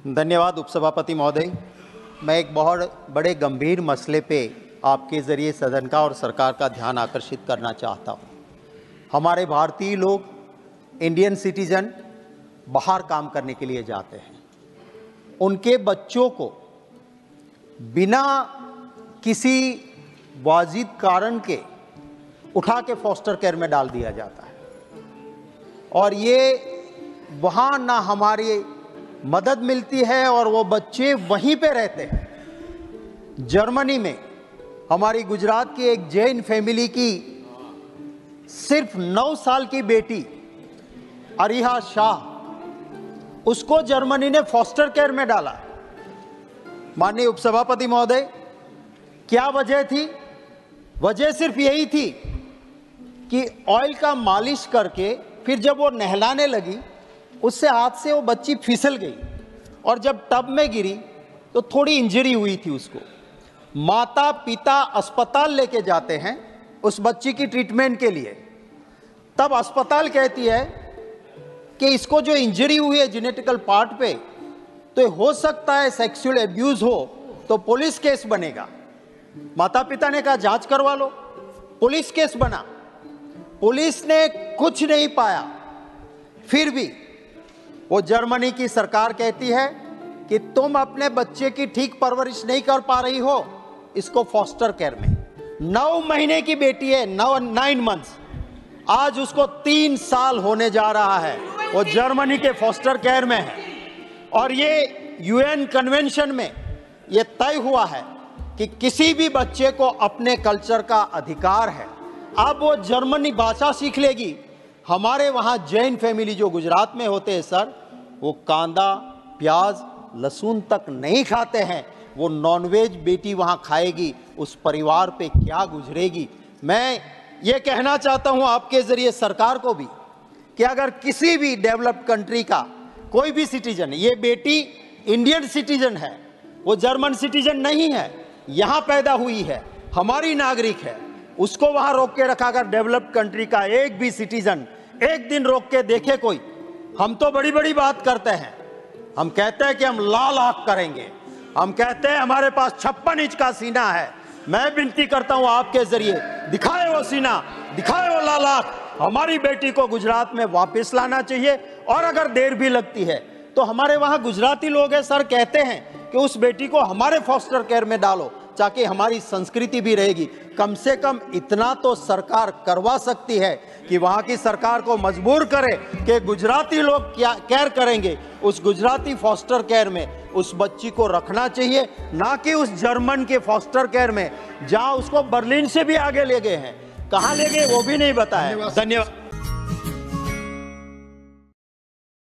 धन्यवाद उपसभापति महोदय। मैं एक बहुत बड़े गंभीर मसले पे आपके ज़रिए सदन का और सरकार का ध्यान आकर्षित करना चाहता हूँ। हमारे भारतीय लोग, इंडियन सिटीजन बाहर काम करने के लिए जाते हैं। उनके बच्चों को बिना किसी वाजिब कारण के उठा के फॉस्टर केयर में डाल दिया जाता है और ये वहाँ ना हमारी मदद मिलती है और वो बच्चे वहीं पे रहते हैं। जर्मनी में हमारी गुजरात की एक जैन फैमिली की सिर्फ 9 साल की बेटी अरिहा शाह, उसको जर्मनी ने फॉस्टर केयर में डाला। माननीय उपसभापति महोदय, क्या वजह थी? वजह सिर्फ यही थी कि ऑयल का मालिश करके फिर जब वो नहलाने लगी, उससे हाथ से वो बच्ची फिसल गई और जब टब में गिरी तो थोड़ी इंजरी हुई थी उसको। माता पिता अस्पताल लेके जाते हैं उस बच्ची की ट्रीटमेंट के लिए। तब अस्पताल कहती है कि इसको जो इंजरी हुई है जेनेटिकल पार्ट पे, तो हो सकता है सेक्सुअल एब्यूज हो, तो पुलिस केस बनेगा। माता पिता ने कहा जांच करवा लो, पुलिस केस बना। पुलिस ने कुछ नहीं पाया, फिर भी वो जर्मनी की सरकार कहती है कि तुम अपने बच्चे की ठीक परवरिश नहीं कर पा रही हो, इसको फॉस्टर केयर में। 9 महीने की बेटी है, 9 मंथ्स, आज उसको 3 साल होने जा रहा है, वो जर्मनी के फॉस्टर केयर में है। और ये यूएन कन्वेंशन में ये तय हुआ है कि किसी भी बच्चे को अपने कल्चर का अधिकार है। अब वो जर्मनी भाषा सीख लेगी। हमारे वहाँ जैन फैमिली जो गुजरात में होते हैं सर, वो कांदा, प्याज, लहसुन तक नहीं खाते हैं। वो नॉनवेज बेटी वहाँ खाएगी, उस परिवार पे क्या गुजरेगी। मैं ये कहना चाहता हूँ आपके ज़रिए सरकार को भी कि अगर किसी भी डेवलप्ड कंट्री का कोई भी सिटीजन, ये बेटी इंडियन सिटीजन है, वो जर्मन सिटीजन नहीं है, यहाँ पैदा हुई है, हमारी नागरिक है, उसको वहाँ रोक के रखा। अगर डेवलप्ड कंट्री का एक भी सिटीजन एक दिन रोक के देखे कोई, हम तो बड़ी बड़ी बात करते हैं, हम कहते हैं कि हम लाल आंख करेंगे, हम कहते हैं हमारे पास 56 इंच का सीना है। मैं विनती करता हूं आपके जरिए, दिखाए वो सीना, दिखाए वो लाल आंख। हमारी बेटी को गुजरात में वापस लाना चाहिए और अगर देर भी लगती है तो हमारे वहां गुजराती लोग हैं सर, कहते हैं कि उस बेटी को हमारे फॉस्टर केयर में डालो ताकि हमारी संस्कृति भी रहेगी। कम से कम इतना तो सरकार करवा सकती है कि वहाँ की सरकार को मजबूर करे कि गुजराती लोग क्या केयर करेंगे, उस गुजराती फॉस्टर केयर में उस बच्ची को रखना चाहिए, ना कि उस जर्मन के फॉस्टर केयर में जहाँ उसको बर्लिन से भी आगे ले गए हैं। कहाँ ले गए वो भी नहीं बताया। धन्यवाद।